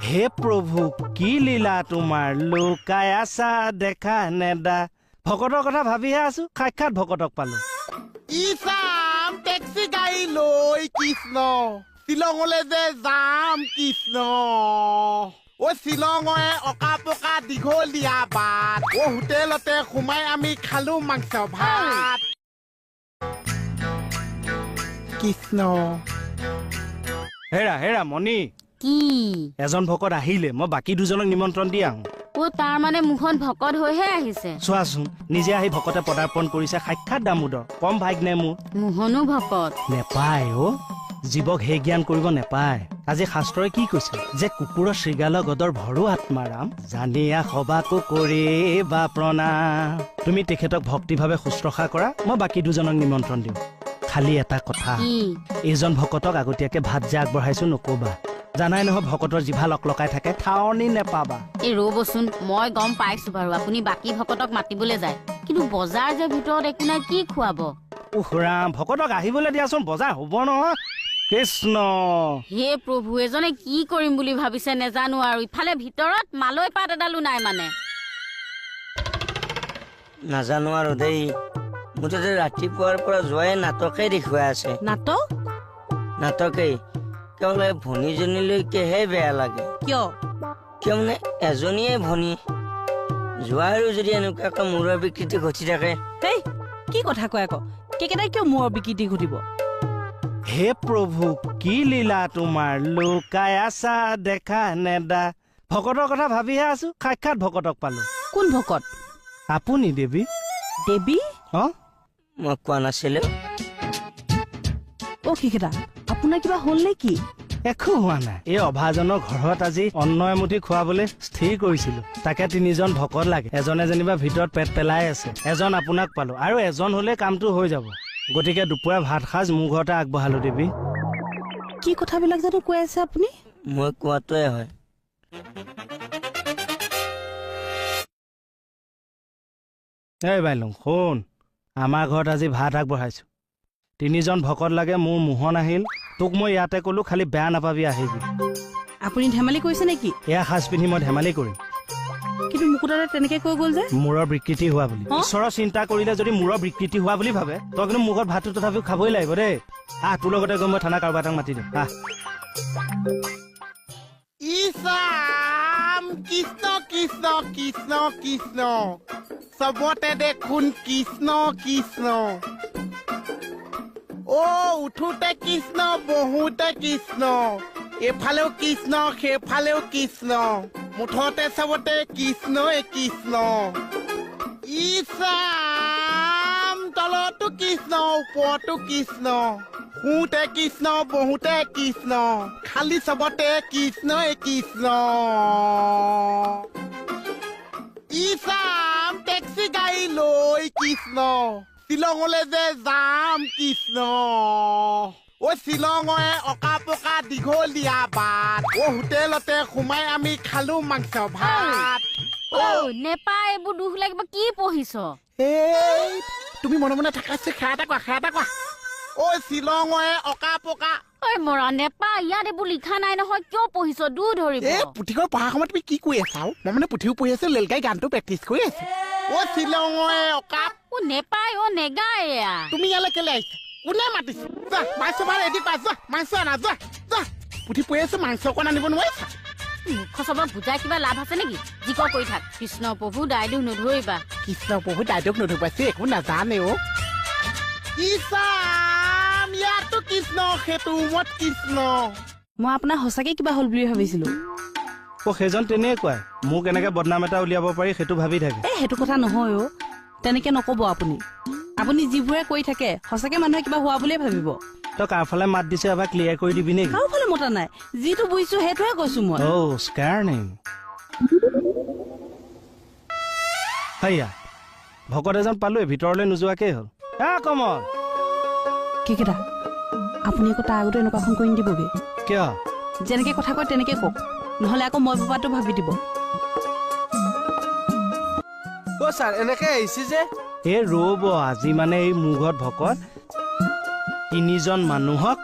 হে প্ৰভু কি লীলা তোমাৰ লুকাই আছা দেখা নেদা ভকতৰ কথা ভাবিহে আছো সাক্ষাৎ ভকতক পালো ইছাম টেক্সি গাড়ী লৈ কৃষ্ণ শ্বিলঙলৈ যে যাম কৃষ্ণ ও শ্বিলঙৰে অকা পকা দীঘলীয়া বাট ও হোটেলতে সোমাই আমি খালো মাংস ভাত কৃষ্ণ হেৰা হেৰা মণি কি এজন ভকত আহিলে মই বাকী দুজনক নিমন্ত্ৰণ দি আহোঁ ও তাৰ মানে মুখন ভকত হৈহে আহিছে চোৱাচোন নিজে আহি ভকতে পদাৰ্পণ কৰিছে সাক্ষাৎ দামোদৰ কম ভাগ্য নে মোৰ মোহনো ভকত নেপায় অ জীৱক হে জ্ঞান কৰিব নেপায় আজি শাস্ত্ৰই কি কৈছে যে কুকুৰৰ শৃগাল গদৰ ভৰো আত্মাৰাম জানিয়া সবাকো কৰি বা প্ৰণাম তুমি তেখেতক ভক্তিভাৱে শুশ্ৰূষা কৰা মই বাকী দুজনক নিমন্ত্ৰণ দিওঁ খালি এটা কথা এইজন ভকতক আগতীয়াকে ভাত যে আগবঢ়াইছো নকবা জানাই নহয় ভকতৰ জিভা লকলকাই থাকে ঠাৱনি নেপাবা এই ৰ'বচোন মই গম পাইছো বাৰু আপুনি বাকী ভকতক মাতিবলৈ যায় কিন্তু বজাৰ যে ভিতৰত একো নাই কি খুৱাব উহৰাম ভকতক আহিবলৈ দিয়াচোন বজাৰ হ'ব নহয় কৃষ্ণ হে প্ৰভু এজনে কি কৰিম বুলি ভাবিছে নেজানো আৰু ইফালে ভিতৰত মালৈ পাত এডালো নাই মানে নাজানো আৰু দেই মুঠতে ৰাতিপুৱাৰ পৰা যোৱাই নাটকেই দেখুৱাই আছে নাটকেই কেৱল ভনীজনীলৈকেহে বেয়া লাগে কিয় মানে এজনীয়ে ভনী যোৱাৰো যদি এনেকুৱাকৈ মূৰৰ বিকৃতি ঘটি থাকে কি কথা কয় আকৌ কেকেটাই কিয় মূৰৰ বিকৃতি ঘটিব হে প্ৰভু কি লীলা তোমাৰ লুকাই আছা দেখা নেদা ভকতৰ কথা ভাবিহে আছো সাক্ষাৎ ভকতক পালো কোন ভকত আপুনি দেৱী দেৱী মই কোৱা নাছিলো কেকেটা আপোনাৰ কিবা হ'ল নে কি একো হোৱা নাই এই অভাজনৰ ঘৰত আজি অন্ন এমুঠি খুৱাবলৈ স্থিৰ কৰিছিলো তাকে তিনিজন ভকত লাগে এজনে যেনিবা ভিতৰত পেট পেলাই আছে এজন আপোনাক পালো আৰু এজন হলে কামটো হৈ যাব গতিকে দুপৰীয়া ভাত সাজ মোৰ ঘৰতে আগবঢ়ালো দেৱী কি কথাবিলাক জানো কৈ আছে আপুনি মই কোৱাটোৱে হয় এই বাইলং শুন আমাৰ ঘৰত আজি ভাত আগবঢ়াইছো তিনিজন ভকত লাগে মোৰ মোহন আহিল তোক মই ইয়াতে কলো খালি বেয়া নাপাবি আহিবি আপুনি ধেমালি কৰিছে নেকি এয়া সাজ পিন্ধি মই ধেমালি কৰিম কিন্তু মুকুতাৰে তেনেকে কৈ গ'ল যে মূৰৰ বিকৃতি হোৱা বুলি ঈশ্বৰৰ চিন্তা কৰিলে যদি মূৰৰ বিকৃতি হোৱা বুলি ভাবে তই কিন্তু মুখত ভাতটো তথাপিও খাবই লাগিব দেই তোৰ লগতে গৈ মই থানা কাৰোবাৰ এটাক মাতি দিম ইছাম কৃষ্ণ কৃষ্ণ কৃষ্ণ কৃষ্ণ চবতে দেখোন কৃষ্ণ কৃষ্ণ উঠোতে কৃষ্ণ বহুতে কৃষ্ণ এফালেও কৃষ্ণ সেইফালেও কৃষ্ণ মুঠতে চবতে কৃষ্ণই কৃষ্ণ ইছাম তলতো কৃষ্ণ ওপৰতো কৃষ্ণ শুতে কৃষ্ণ বহুতে কৃষ্ণ খালি চবতে কৃষ্ণই কৃষ্ণ ইছাম টেক্সি গাড়ী লৈ কৃষ্ণ শ্বিলঙলৈ যে যাম কৃষ্ণ ও শ্বিলঙৰে অকা পকা দীঘলীয়া বাট ও হোটেলতে সোমাই আমি খালো মাংস ভাত নেপায় এইবোৰ দুখ লাগিব কি পঢ়িছ তুমি মনে মনে থাকাছে খেয়া এটা কোৱা ও শ্বিলঙৰে অকা পকা মৰা নেপায় ইয়াত এইবোৰ লিখা নাই নহয় কিয় পঢ়িছ দূৰ ধৰিব পুথিখন পঢ়া সময়ত তুমি কি কৈ আছা মই পুথিও পঢ়ি আছো লেলগাই গানটো প্ৰেক্টিচ কৰি আছো ও শ্বিলঙৰে অকা নেপায় নেগায় তুমি ইয়ালৈ কেলে আহিছা কোনে মাতিছে যা মাংস ভাত এদি পাই যা মাংস আনা যা যা পুথি পঢ়ি আছো মাংস অকণ আনিব নোৱাৰিছা মুখ চবক বুজাই কিবা লাভ আছে নেকি যি কৈ থাক কৃষ্ণ প্ৰভু দাইদুক নধৰিবা কৃষ্ণ প্ৰভু দাইদুক নধৰিবাছে একো নাজানে ইছাম ইয়াতো কৃষ্ণ সেইটো ৰুমত কৃষ্ণ মই আপোনাৰ সঁচাকে কিবা হ'ল বুলি ভাবিছিলো সেইজন তেনেকুৱাই মোক এনেকে বদনাম এটা উলিয়াব পাৰি সেইটো ভাবি থাকে সেইটো কথা নহয় তেনেকে নকব আপুনি যিবোৰে কৈ থাকে সঁচাকে মানুহে কিবা হোৱা বুলিয়ে ভাবিব তই কাৰ ফালে মাত দিছে এবাৰ ক্লিয়াৰ কৰি দিবি নেকি কাৰো ফালে মতা নাই যিটো বুজিছো সেইটোহে কৈছো মই স্কাৰ্নিং হাইয়া ভকত এজন পালোৱে ভিতৰলৈ নোযোৱাকেই হ'ল কমল কেকেটা আপুনি আকৌ তাৰ আগতে এনেকুৱাখন কৰি নিদিবগে কিয় যেনেকে কথা কয় তেনেকে কওক নহলে আকৌ মই বাবাটো ভাবি দিব ছাৰ এনেকে আহিছে যে ৰ'ব আজি মানে এই মোৰ ঘৰত ভকত তিনিজন মানুহক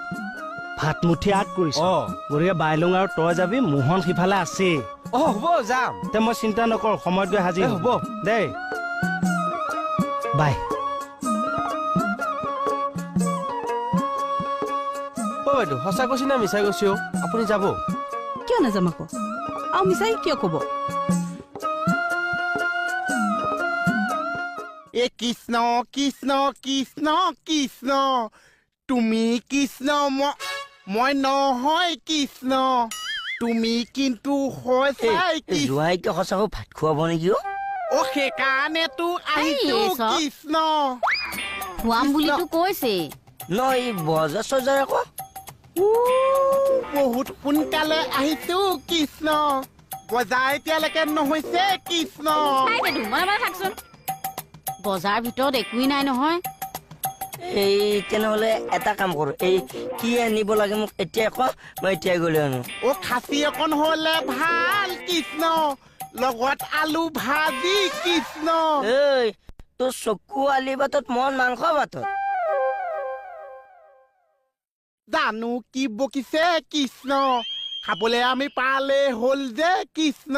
ভাত মুঠি আগ কৰিছ অ গতিকে বাইলুং আৰু তই যাবি মোহন সিফালে আছেই অ হ'ব যাম তে মই চিন্তা নকৰ সময়ত গৈ হাজিৰ হ'ব দেই বাই অ বাইদেউ সঁচা কৈছি না মিছাই কৈছি আপুনি যাব কিয় নাযাম আকৌ আৰু মিছাই কিয় কব এ কৃষ্ণ কৃষ্ণ কৃষ্ণ কৃষ্ণ তুমি কৃষ্ণ মই নহয় কৃষ্ণ তুমি কিন্তু সঁচাই কৃষ্ণ জোৱাইকে সঁচাকৈ ভাত খুৱাব নেকি অ সেইকাৰণেতো আহিছো এই চব। কৃষ্ণ খুৱাম বুলিতো কৈছে ন এই বজাৰ চজাৰ আকৌ বহুত সোনকালে আহিছো কৃষ্ণ বজাৰ এতিয়ালৈকে নহৈছে কৃষ্ণ খাই দে ধুমা থাকচোন বজাৰ ভিতৰত একোৱেই নাই নহয় এই তেনেহ'লে এটা কাম কৰো এই কি আনিব লাগে মোক এতিয়া ক মই এতিয়াই গ'লে আনো অ খাচী অকণ হলে ভাল কৃষ্ণ লগত আলু ভাজি কৃষ্ণ এই তোৰ চকু আলি বাটত মন মাংস বাটত জানো কি বকিছে কৃষ্ণ খাবলৈ আমি পালে হ'ল যে কৃষ্ণ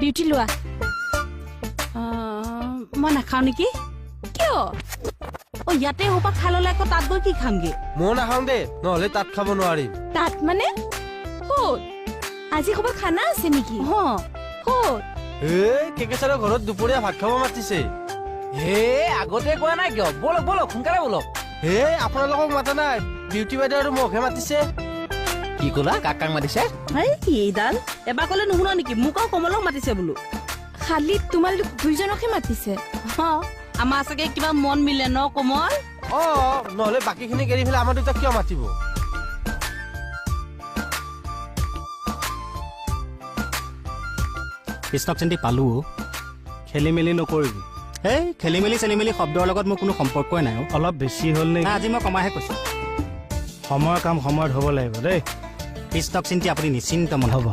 বিউটি লোৱা মই নাখাওঁ নেকি কিয় অ ইয়াতে হোপা খাই ললে আকৌ তাত গৈ কি খামগে মই নাখাওঁ দেই নহ'লে তাত খাব নোৱাৰিম তাত মানে ক'ত আজি ক'ৰবাত খানা আছে নেকি ক'ত এই কেকেচাৰৰ ঘৰত দুপৰীয়া ভাত খাব মাতিছে হে আগতে কোৱা নাই কিয় বলক বলক সোনকালে বলক হে আপোনালোকক মাতা নাই বিউটি বাইদেউ আৰু মোকহে মাতিছে কি ক'লা কাকাক মাতিছে এইডাল এবাৰ ক'লে নুশুনা নেকি মোক আৰু কমলক মাতিছে বোলো খালি তোমালোক দুইজনকে মাতিছে আমাৰ চাগে কিবা মন মিলে ন কমল অ নহ'লে বাকীখিনিক এৰি পেলাই আমাৰ দুটাক কিয় মাতিব কৃষ্ণক চিন্তি পালো খেলি মেলি নকৰিবি এই খেলি মেলি শব্দৰ লগত মোৰ কোনো সম্পৰ্কই নাই অলপ বেছি হ'ল নে আজি মই কমাইহে কৈছো সময়ৰ কাম সময়ত হ'ব লাগিব দেই কৃষ্ণক চিন্তি আপুনি নিশ্চিন্ত মন হ'ব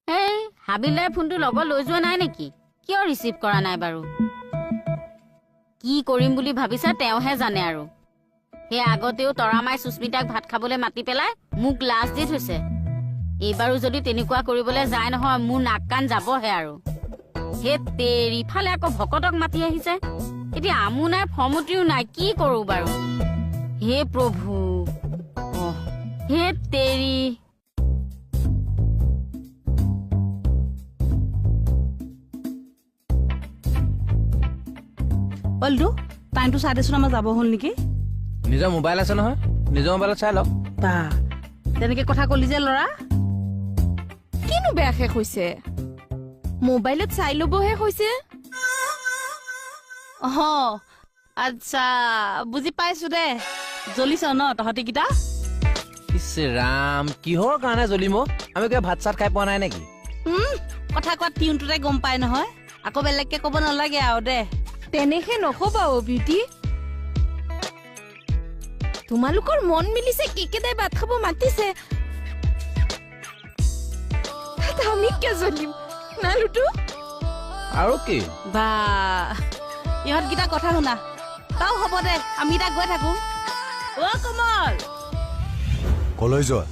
এই হাবিলদাৰ ফোনটো লগত লৈ যোৱা নাই নেকি কিয় ৰিচিভ কৰা নাই বাৰু কি কৰিম বুলি ভাবিছা তেওঁহে জানে আৰু সেই আগতেও তৰামাই সুস্মিতাক ভাত খাবলৈ মাতি পেলাই মোক লাজ দি থৈছে এইবাৰো যদি তেনেকুৱা কৰিবলৈ যায় নহয় মোৰ নাক কাণ যাবহে আৰু সেই তেৰি ফালে আকৌ ভকতক মাতি আহিছে এতিয়া আমো নাই ফমুতিও নাই কি কৰো বাৰু হে প্ৰভু হে তেৰি বলটো টাইমটো চাই দেচোন আমাৰ যাব হ'ল নেকি নিজৰ মোবাইল আছে নহয় নিজৰ মোবাইলত চাই লওক বা তেনেকে কথা কলি যে ল'ৰা কিনো বেয়া শেষ হৈছে মোবাইলত চাই ল'বহে হৈছে আচ্ছা বুজি পাইছো দে জ্বলিছ ন তহঁতি কেইটা ইছ ৰাম কিহৰ কাৰণে জ্বলিম আমি কিবা ভাত চাত খাই পোৱা নাই নেকি কথা কোৱা টিউনটোতে গম পাই নহয় আকৌ বেলেগকে ক'ব নালাগে আৰু দে তেনেকে নকবা অ বিউটি তোমালোকৰ মন মিলিছে কেকেদাই ভাত খাব মাতিছে আমি কিয় জ্বলিম নালুটো আৰু কি বা ইহঁতকেইটা কথা শুনা তাও হ'ব দে আমি এতিয়া গৈ থাকো অ কমল কলৈ যোৱা